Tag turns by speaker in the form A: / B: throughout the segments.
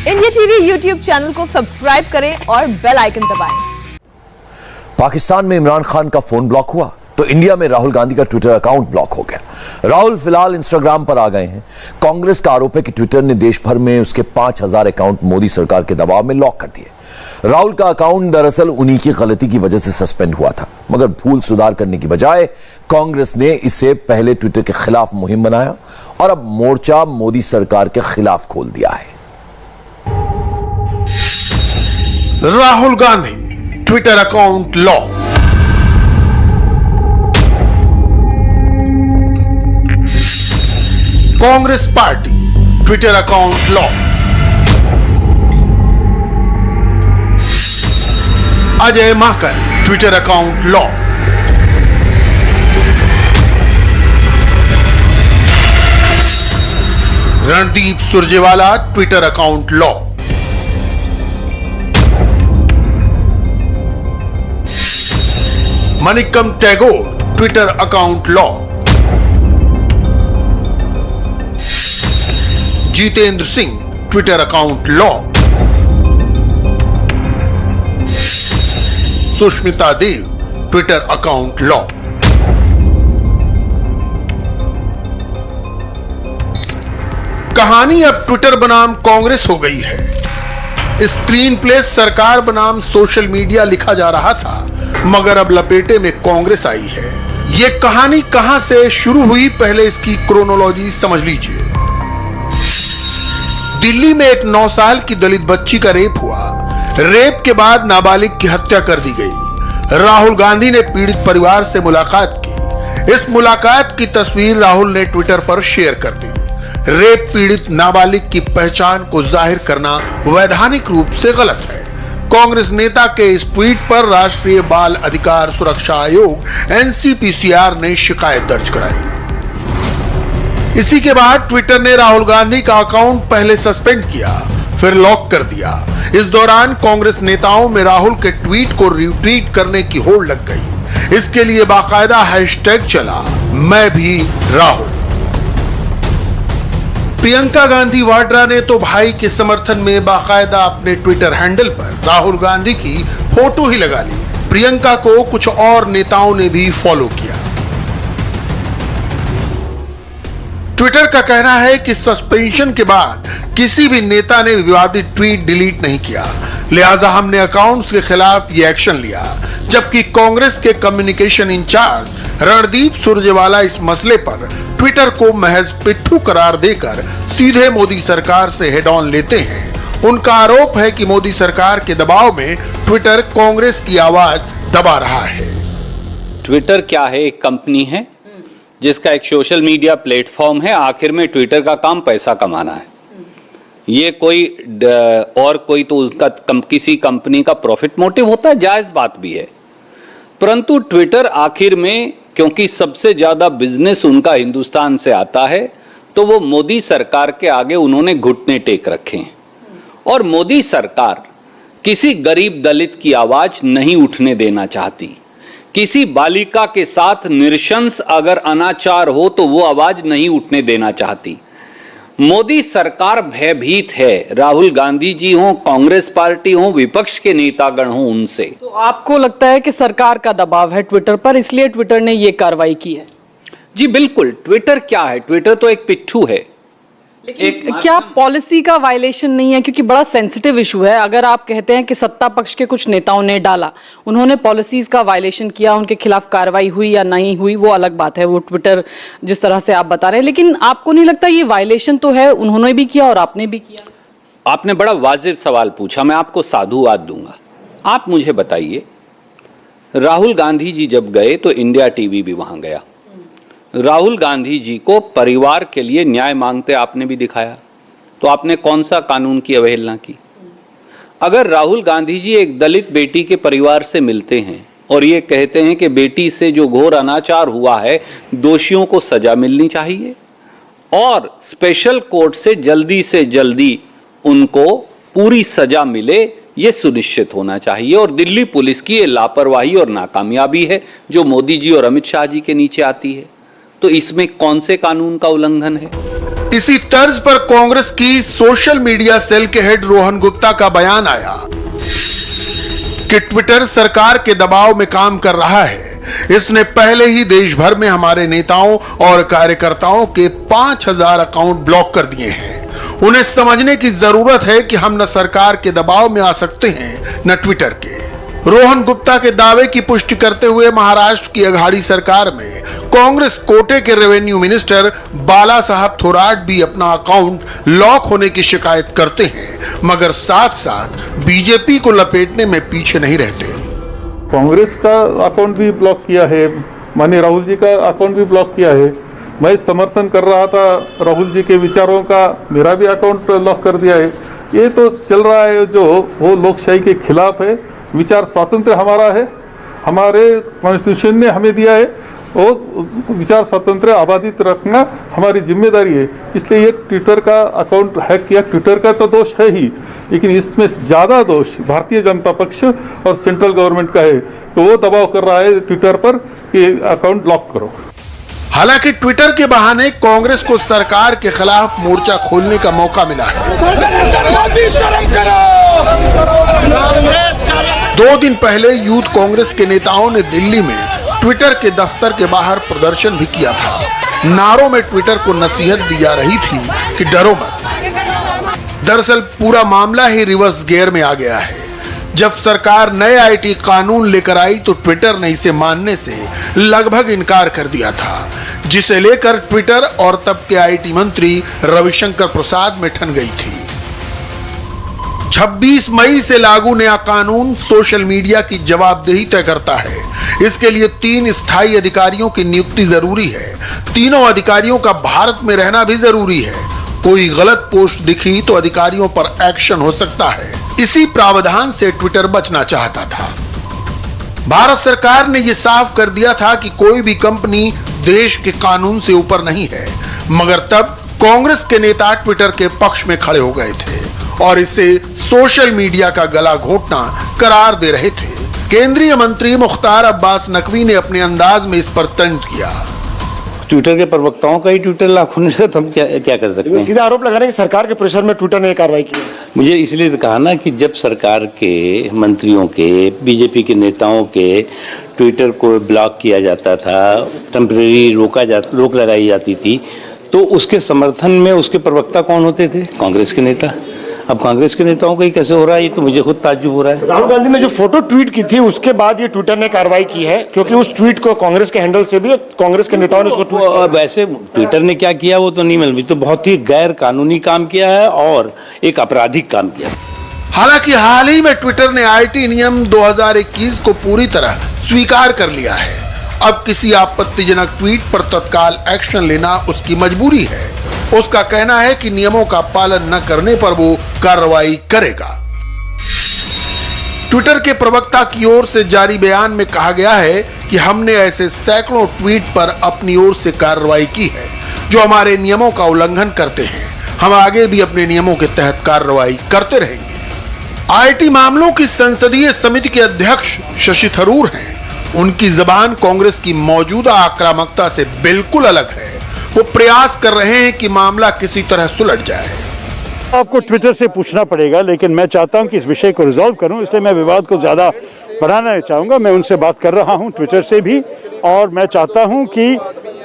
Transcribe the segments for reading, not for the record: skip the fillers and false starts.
A: India TV YouTube channel को subscribe करें और बेल आइकन दबाएं।
B: पाकिस्तान में इमरान खान का फोन ब्लॉक हुआ तो इंडिया में राहुल गांधी का ट्विटर अकाउंट ब्लॉक हो गया। राहुल फिलहाल इंस्टाग्राम पर आ गए हैं। कांग्रेस का आरोप है कि ट्विटर ने देश भर में उसके 5000 अकाउंट मोदी सरकार के दबाव में लॉक कर दिए। राहुल का अकाउंट दरअसल उन्हीं की गलती की वजह से सस्पेंड हुआ था, मगर भूल सुधार करने की बजाय कांग्रेस ने इसे पहले ट्विटर के खिलाफ मुहिम बनाया और अब मोर्चा मोदी सरकार के खिलाफ खोल दिया है।
C: Rahul Gandhi Twitter account lock. Congress party Twitter account lock. Ajay Maken Twitter account lock. Randeep Surjewala Twitter account lock. Manickam Tagore Twitter account lock. Jitendra Singh Twitter account lock. Sushmita Dev Twitter account lock. कहानी अब ट्विटर बनाम कांग्रेस हो गई है। स्क्रीन प्ले सरकार बनाम सोशल मीडिया लिखा जा रहा था, मगर अब लपेटे में कांग्रेस आई है। यह कहानी कहां से शुरू हुई, पहले इसकी क्रोनोलॉजी समझ लीजिए। दिल्ली में एक 9 साल की दलित बच्ची का रेप हुआ। रेप के बाद नाबालिग की हत्या कर दी गई। राहुल गांधी ने पीड़ित परिवार से मुलाकात की। इस मुलाकात की तस्वीर राहुल ने ट्विटर पर शेयर कर दी। रेप पीड़ित नाबालिग की पहचान को जाहिर करना वैधानिक रूप से गलत है। कांग्रेस नेता के इस ट्वीट पर राष्ट्रीय बाल अधिकार सुरक्षा आयोग एनसीपीसीआर ने शिकायत दर्ज कराई। इसी के बाद ट्विटर ने राहुल गांधी का अकाउंट पहले सस्पेंड किया, फिर लॉक कर दिया। इस दौरान कांग्रेस नेताओं में राहुल के ट्वीट को रिट्वीट करने की होड़ लग गई। इसके लिए बाकायदा हैशटैग चला, मैं भी राहुल। प्रियंका गांधी वाड्रा ने तो भाई के समर्थन में बाकायदा अपने ट्विटर हैंडल पर राहुल गांधी की फोटो ही लगा ली। प्रियंका को कुछ और नेताओं ने भी फॉलो किया। ट्विटर का कहना है कि सस्पेंशन के बाद किसी भी नेता ने विवादित ट्वीट डिलीट नहीं किया, लिहाजा हमने अकाउंट्स के खिलाफ ये एक्शन लिया। जबकि कांग्रेस के कम्युनिकेशन इंचार्ज रणदीप सुरजेवाला इस मसले पर ट्विटर को महज पिट्ठू करार देकर सीधे मोदी सरकार से हेड ऑन लेते हैं। उनका आरोप है कि मोदी सरकार के दबाव में ट्विटर कांग्रेस की आवाज दबा रहा है।
D: ट्विटर क्या है? एक कंपनी है जिसका एक सोशल मीडिया प्लेटफॉर्म है। आखिर में ट्विटर का काम पैसा कमाना है। ये कोई तो उसका किसी कंपनी का प्रॉफिट मोटिव होता है, जायज बात भी है। परंतु ट्विटर आखिर में, क्योंकि सबसे ज्यादा बिजनेस उनका हिंदुस्तान से आता है, तो वो मोदी सरकार के आगे उन्होंने घुटने टेक रखे हैं। और मोदी सरकार किसी गरीब दलित की आवाज नहीं उठने देना चाहती। किसी बालिका के साथ नृशंस अगर अनाचार हो तो वो आवाज नहीं उठने देना चाहती। मोदी सरकार भयभीत है, राहुल गांधी जी हो, कांग्रेस पार्टी हो, विपक्ष के नेतागण हो, उनसे।
A: तो आपको लगता है कि सरकार का दबाव है ट्विटर पर, इसलिए ट्विटर ने यह कार्रवाई की है?
D: जी बिल्कुल। ट्विटर क्या है? ट्विटर तो एक पिट्ठू है।
A: क्या पॉलिसी का वायलेशन नहीं है? क्योंकि बड़ा सेंसिटिव इशू है। अगर आप कहते हैं कि सत्ता पक्ष के कुछ नेताओं ने डाला, उन्होंने पॉलिसीज का वायलेशन किया, उनके खिलाफ कार्रवाई हुई या नहीं हुई वो अलग बात है, वो ट्विटर जिस तरह से आप बता रहे हैं, लेकिन आपको नहीं लगता ये वायलेशन तो है? उन्होंने भी किया और आपने भी किया।
D: आपने बड़ा वाजिब सवाल पूछा, मैं आपको साधुवाद दूंगा। आप मुझे बताइए, राहुल गांधी जी जब गए तो इंडिया टीवी भी वहां गया। राहुल गांधी जी को परिवार के लिए न्याय मांगते आपने भी दिखाया, तो आपने कौन सा कानून की अवहेलना की? अगर राहुल गांधी जी एक दलित बेटी के परिवार से मिलते हैं और ये कहते हैं कि बेटी से जो घोर अनाचार हुआ है, दोषियों को सजा मिलनी चाहिए और स्पेशल कोर्ट से जल्दी उनको पूरी सजा मिले, ये सुनिश्चित होना चाहिए। और दिल्ली पुलिस की ये लापरवाही और नाकामयाबी है जो मोदी जी और अमित शाह जी के नीचे आती है। तो इसमें कौन से कानून का उल्लंघन है?
C: इसी तर्ज पर कांग्रेस की सोशल मीडिया सेल के हेड रोहन गुप्ता का बयान आया कि ट्विटर सरकार के दबाव में काम कर रहा है। इसने पहले ही देश भर में हमारे नेताओं और कार्यकर्ताओं के 5000 अकाउंट ब्लॉक कर दिए हैं। उन्हें समझने की जरूरत है कि हम न सरकार के दबाव में आ सकते हैं न ट्विटर के। रोहन गुप्ता के दावे की पुष्टि करते हुए महाराष्ट्र की अघाड़ी सरकार में कांग्रेस कोटे के रेवेन्यू मिनिस्टर बाला साहब थोराट भी अपना अकाउंट लॉक होने की शिकायत करते हैं, मगर साथ साथ बीजेपी को लपेटने में पीछे नहीं रहते।
E: कांग्रेस का अकाउंट भी ब्लॉक किया है, माननीय राहुल जी का अकाउंट भी ब्लॉक किया है। मैं समर्थन कर रहा था राहुल जी के विचारों का, मेरा भी अकाउंट लॉक कर दिया है। ये तो चल रहा है जो वो लोकशाही के खिलाफ है। विचार स्वातंत्र्य हमारा है, हमारे कॉन्स्टिट्यूशन ने हमें दिया है, और विचार स्वातंत्र्य आबादित रखना हमारी जिम्मेदारी है। इसलिए ये ट्विटर का अकाउंट हैक किया, ट्विटर का तो दोष है ही, लेकिन इसमें ज़्यादा दोष भारतीय जनता पक्ष और सेंट्रल गवर्नमेंट का है। तो वो दबाव कर रहा है ट्विटर पर कि अकाउंट लॉक करो।
C: हालांकि ट्विटर के बहाने कांग्रेस को सरकार के खिलाफ मोर्चा खोलने का मौका मिला है। 2 दिन पहले यूथ कांग्रेस के नेताओं ने दिल्ली में ट्विटर के दफ्तर के बाहर प्रदर्शन भी किया था। नारों में ट्विटर को नसीहत दी जा रही थी कि डरो मत। दरअसल पूरा मामला ही रिवर्स गियर में आ गया है। जब सरकार नए आईटी कानून लेकर आई तो ट्विटर ने इसे मानने से लगभग इनकार कर दिया था, जिसे लेकर ट्विटर और तब के आईटी मंत्री रविशंकर प्रसाद में ठन गई थी। 26 मई से लागू नया कानून सोशल मीडिया की जवाबदेही तय करता है। इसके लिए 3 स्थायी अधिकारियों की नियुक्ति जरूरी है। तीनों अधिकारियों का भारत में रहना भी जरूरी है। कोई गलत पोस्ट दिखी तो अधिकारियों पर एक्शन हो सकता है। इसी प्रावधान से ट्विटर बचना चाहता था। भारत सरकार ने यह साफ कर दिया था कि कोई भी कंपनी देश के कानून से ऊपर नहीं है, मगर तब कांग्रेस के नेता ट्विटर के पक्ष में खड़े हो गए थे और इसे सोशल मीडिया का गला घोटना करार दे रहे थे। केंद्रीय मंत्री मुख्तार अब्बास नकवी ने अपने अंदाज में इस पर तंज किया।
F: ट्विटर के प्रवक्ताओं का ही ट्विटर लॉक होने से तो हम क्या कर सकते हैं?
G: सीधा आरोप लगा रहे हैं कि सरकार के प्रेशर में ट्विटर ने कार्रवाई की।
F: मुझे इसलिए तो कहा ना कि जब सरकार के मंत्रियों के, बीजेपी के नेताओं के ट्विटर को ब्लॉक किया जाता था, टेम्परेरी रोक लगाई जाती थी, तो उसके समर्थन में उसके प्रवक्ता कौन होते थे? कांग्रेस के नेता। अब कांग्रेस के नेताओं का ही कैसे हो रहा है, ये तो मुझे खुद ताज्जुब हो रहा है।
G: राहुल गांधी ने जो फोटो ट्वीट की थी उसके बाद ये ट्विटर ने कार्रवाई की है, क्योंकि उस ट्वीट को कांग्रेस के हैंडल से भी कांग्रेस के नेताओं ने उसको ट्वीट किया।
F: वैसे ट्विटर ने क्या किया वो तो नहीं मालूम, तो बहुत ही गैर कानूनी काम किया है और एक आपराधिक काम किया।
C: हालांकि हाल ही में ट्विटर ने आईटी नियम 2021 को पूरी तरह स्वीकार कर लिया है। अब किसी आपत्तिजनक ट्वीट पर तत्काल एक्शन लेना उसकी मजबूरी है। उसका कहना है कि नियमों का पालन न करने पर वो कार्रवाई करेगा। ट्विटर के प्रवक्ता की ओर से जारी बयान में कहा गया है कि हमने ऐसे सैकड़ों ट्वीट पर अपनी ओर से कार्रवाई की है जो हमारे नियमों का उल्लंघन करते हैं। हम आगे भी अपने नियमों के तहत कार्रवाई करते रहेंगे। आईटी मामलों की संसदीय समिति के अध्यक्ष शशि थरूर हैं। उनकी जबान कांग्रेस की मौजूदा आक्रामकता से बिल्कुल अलग है। वो प्रयास कर रहे हैं कि मामला किसी तरह सुलझ जाए।
E: आपको ट्विटर से पूछना पड़ेगा, लेकिन मैं चाहता हूं कि इस विषय को रिजॉल्व करूं, इसलिए मैं विवाद को ज़्यादा बढ़ाना नहीं चाहूँगा। मैं उनसे बात कर रहा हूं ट्विटर से भी, और मैं चाहता हूं कि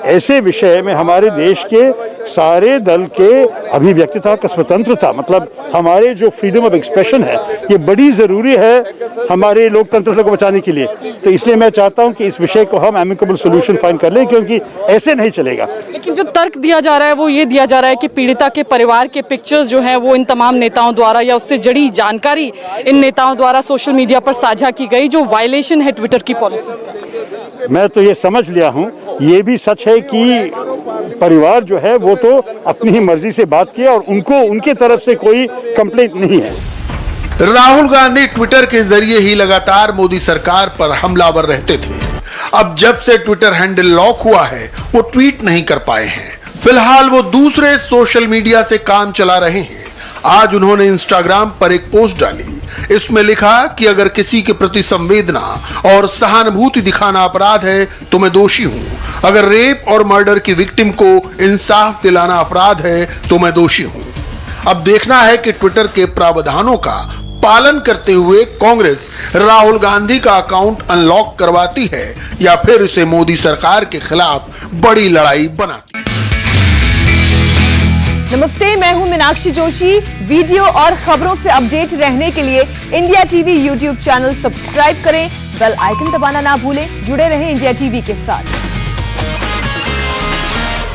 E: ऐसे विषय में हमारे देश के सारे दल के अभिव्यक्तिता का स्वतंत्रता, मतलब हमारे जो फ्रीडम ऑफ एक्सप्रेशन है, ये बड़ी ज़रूरी है हमारे लोकतंत्र को बचाने के लिए। तो इसलिए मैं चाहता हूं कि इस विषय को हम एमिकेबल सोल्यूशन फाइंड कर लें, क्योंकि ऐसे नहीं चलेगा।
A: लेकिन जो तर्क दिया जा रहा है वो ये दिया जा रहा है कि पीड़िता के परिवार के पिक्चर्स जो हैं वो इन तमाम नेताओं द्वारा या उससे जुड़ी जानकारी इन नेताओं द्वारा सोशल मीडिया पर साझा की गई, जो वायलेशन है ट्विटर की पॉलिसीज का।
E: मैं तो ये समझ लिया हूँ, ये भी सच है कि परिवार जो है वो तो अपनी ही मर्जी से बात किया और उनको उनके तरफ से कोई कंप्लेंट नहीं है।
C: राहुल गांधी ट्विटर के जरिए ही लगातार मोदी सरकार पर हमलावर रहते थे। अब जब से ट्विटर हैंडल लॉक हुआ है वो ट्वीट नहीं कर पाए हैं। फिलहाल वो दूसरे सोशल मीडिया से काम चला रहे हैं। आज उन्होंने इंस्टाग्राम पर एक पोस्ट डाली। इसमें लिखा कि अगर किसी के प्रति संवेदना और सहानुभूति दिखाना अपराध है तो मैं दोषी हूं। अगर रेप और मर्डर की विक्टिम को इंसाफ दिलाना अपराध है तो मैं दोषी हूं। अब देखना है कि ट्विटर के प्रावधानों का पालन करते हुए कांग्रेस राहुल गांधी का अकाउंट अनलॉक करवाती है या फिर इसे मोदी सरकार के खिलाफ बड़ी लड़ाई बनाती है।
H: नमस्ते, मैं हूं मीनाक्षी जोशी। वीडियो और खबरों से अपडेट रहने के लिए India TV YouTube channel subscribe करें, बेल आइकन दबाना ना भूलें। जुड़े रहें इंडिया टीवी के साथ।